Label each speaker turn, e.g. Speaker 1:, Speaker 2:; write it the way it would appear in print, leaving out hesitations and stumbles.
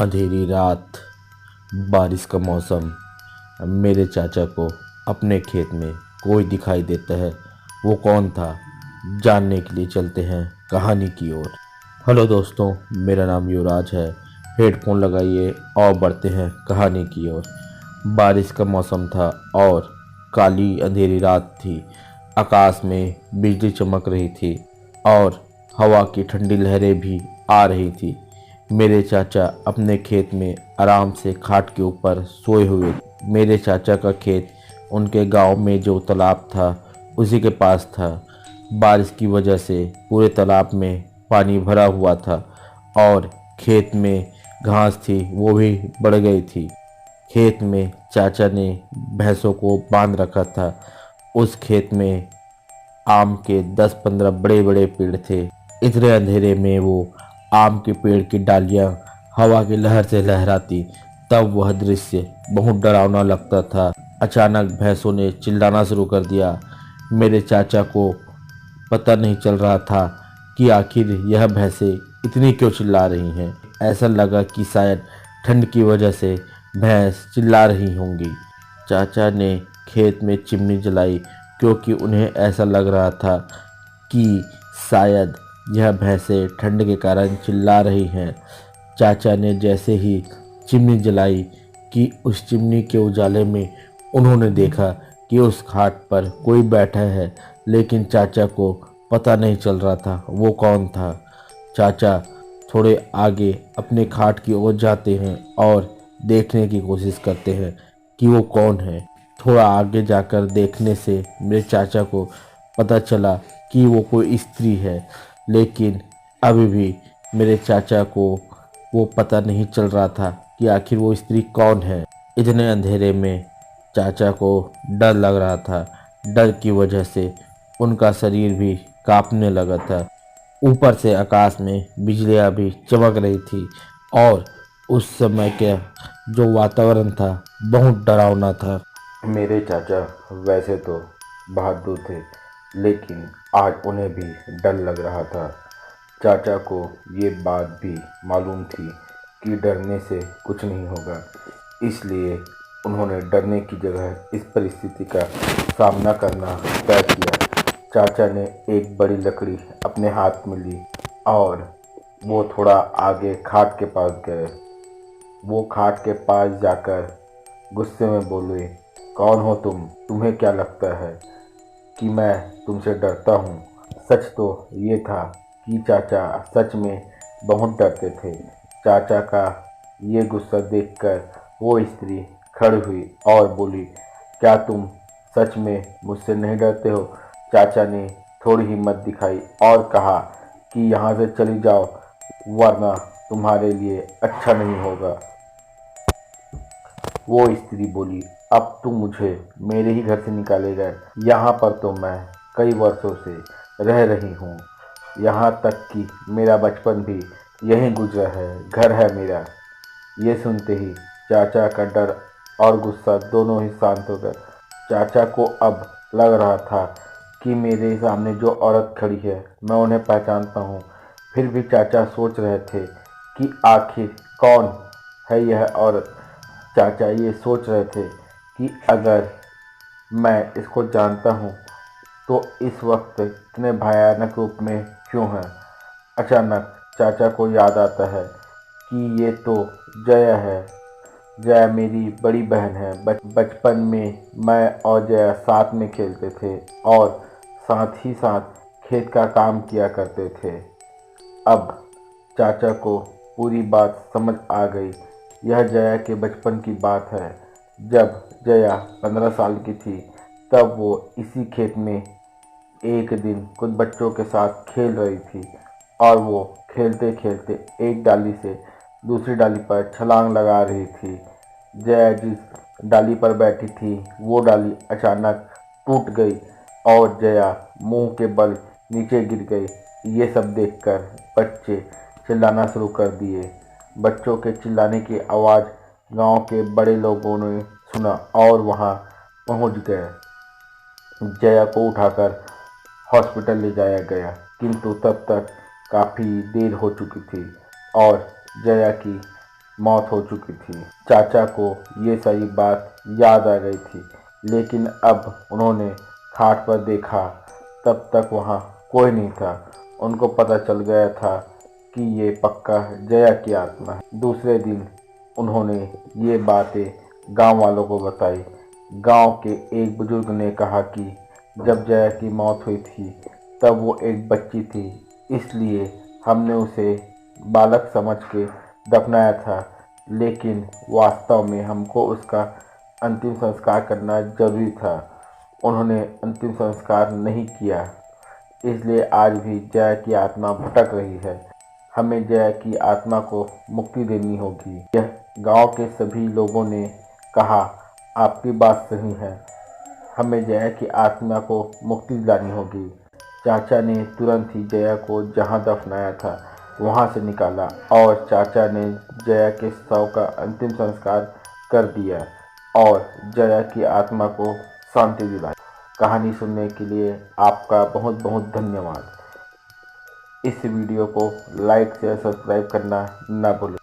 Speaker 1: अंधेरी रात, बारिश का मौसम। मेरे चाचा को अपने खेत में कोई दिखाई देता है। वो कौन था, जानने के लिए चलते हैं कहानी की ओर। हेलो दोस्तों, मेरा नाम युवराज है। हेडफोन लगाइए और बढ़ते हैं कहानी की ओर। बारिश का मौसम था और काली अंधेरी रात थी। आकाश में बिजली चमक रही थी और हवा की ठंडी लहरें भी आ रही थी। मेरे चाचा अपने खेत में आराम से खाट के ऊपर सोए हुए थे। मेरे चाचा का खेत उनके गांव में जो तालाब था उसी के पास था। बारिश की वजह से पूरे तालाब में पानी भरा हुआ था और खेत में घास थी वो भी बढ़ गई थी। खेत में चाचा ने भैंसों को बांध रखा था। उस खेत में आम के 10-15 बड़े बड़े पेड़ थे। इतने अंधेरे में वो आम के पेड़ की डालियां हवा की लहर से लहराती, तब वह दृश्य बहुत डरावना लगता था। अचानक भैंसों ने चिल्लाना शुरू कर दिया। मेरे चाचा को पता नहीं चल रहा था कि आखिर यह भैंसें इतनी क्यों चिल्ला रही हैं। ऐसा लगा कि शायद ठंड की वजह से भैंस चिल्ला रही होंगी। चाचा ने खेत में चिमनी जलाई क्योंकि उन्हें ऐसा लग रहा था कि शायद यह भैंसें ठंड के कारण चिल्ला रही हैं। चाचा ने जैसे ही चिमनी जलाई कि उस चिमनी के उजाले में उन्होंने देखा कि उस खाट पर कोई बैठा है, लेकिन चाचा को पता नहीं चल रहा था वो कौन था। चाचा थोड़े आगे अपने खाट की ओर जाते हैं और देखने की कोशिश करते हैं कि वो कौन है। थोड़ा आगे जाकर देखने से मेरे चाचा को पता चला कि वो कोई स्त्री है, लेकिन अभी भी मेरे चाचा को वो पता नहीं चल रहा था कि आखिर वो स्त्री कौन है। इतने अंधेरे में चाचा को डर लग रहा था। डर की वजह से उनका शरीर भी कांपने लगा था। ऊपर से आकाश में बिजलियां भी चमक रही थी और उस समय का जो वातावरण था बहुत डरावना था। मेरे चाचा वैसे तो बहादुर थे, लेकिन आज उन्हें भी डर लग रहा था। चाचा को ये बात भी मालूम थी कि डरने से कुछ नहीं होगा, इसलिए उन्होंने डरने की जगह इस परिस्थिति का सामना करना तय किया। चाचा ने एक बड़ी लकड़ी अपने हाथ में ली और वो थोड़ा आगे खाट के पास गए। वो खाट के पास जाकर गुस्से में बोले, कौन हो तुम? तुम्हें क्या लगता है कि मैं तुमसे डरता हूँ? सच तो ये था कि चाचा सच में बहुत डरते थे। चाचा का ये गुस्सा देखकर वो स्त्री खड़ी हुई और बोली, क्या तुम सच में मुझसे नहीं डरते हो? चाचा ने थोड़ी हिम्मत दिखाई और कहा कि यहाँ से चली जाओ, वरना तुम्हारे लिए अच्छा नहीं होगा। वो स्त्री बोली, अब तुम मुझे मेरे ही घर से निकाले गए। यहाँ पर तो मैं कई वर्षों से रह रही हूँ, यहाँ तक कि मेरा बचपन भी यहीं गुजरा है, घर है मेरा। ये सुनते ही चाचा का डर और गुस्सा दोनों ही शांत हो गए। चाचा को अब लग रहा था कि मेरे सामने जो औरत खड़ी है मैं उन्हें पहचानता हूँ। फिर भी चाचा सोच रहे थे कि आखिर कौन है यह औरत। चाचा ये सोच रहे थे कि अगर मैं इसको जानता हूँ तो इस वक्त इतने भयानक रूप में क्यों है। अचानक चाचा को याद आता है कि ये तो जया है। जया मेरी बड़ी बहन है। बचपन में मैं और जया साथ में खेलते थे और साथ ही साथ खेत का काम किया करते थे। अब चाचा को पूरी बात समझ आ गई। यह जया के बचपन की बात है। जब जया 15 साल की थी तब वो इसी खेत में एक दिन कुछ बच्चों के साथ खेल रही थी और वो खेलते खेलते एक डाली से दूसरी डाली पर छलांग लगा रही थी। जया जिस डाली पर बैठी थी वो डाली अचानक टूट गई और जया मुंह के बल नीचे गिर गई। ये सब देखकर बच्चे चिल्लाना शुरू कर दिए। बच्चों के चिल्लाने की आवाज़ गांव के बड़े लोगों ने सुना और वहां पहुंच गए। जया को उठाकर हॉस्पिटल ले जाया गया, किंतु तब तक काफ़ी देर हो चुकी थी और जया की मौत हो चुकी थी। चाचा को ये सारी बात याद आ गई थी, लेकिन अब उन्होंने खाट पर देखा, तब तक वहाँ कोई नहीं था। उनको पता चल गया था कि ये पक्का जया की आत्मा है। दूसरे दिन उन्होंने ये बातें गांव वालों को बताई। गांव के एक बुजुर्ग ने कहा कि जब जया की मौत हुई थी तब वो एक बच्ची थी, इसलिए हमने उसे बालक समझ के दफनाया था, लेकिन वास्तव में हमको उसका अंतिम संस्कार करना जरूरी था। उन्होंने अंतिम संस्कार नहीं किया, इसलिए आज भी जया की आत्मा भटक रही है। हमें जया की आत्मा को मुक्ति देनी होगी। यह गांव के सभी लोगों ने कहा, आपकी बात सही है, हमें जया की आत्मा को मुक्ति दिलानी होगी। चाचा ने तुरंत ही जया को जहां दफनाया था वहां से निकाला और चाचा ने जया के शव का अंतिम संस्कार कर दिया और जया की आत्मा को शांति दिलाई। कहानी सुनने के लिए आपका बहुत बहुत धन्यवाद। इस वीडियो को लाइक शेयर सब्सक्राइब करना ना भूलें।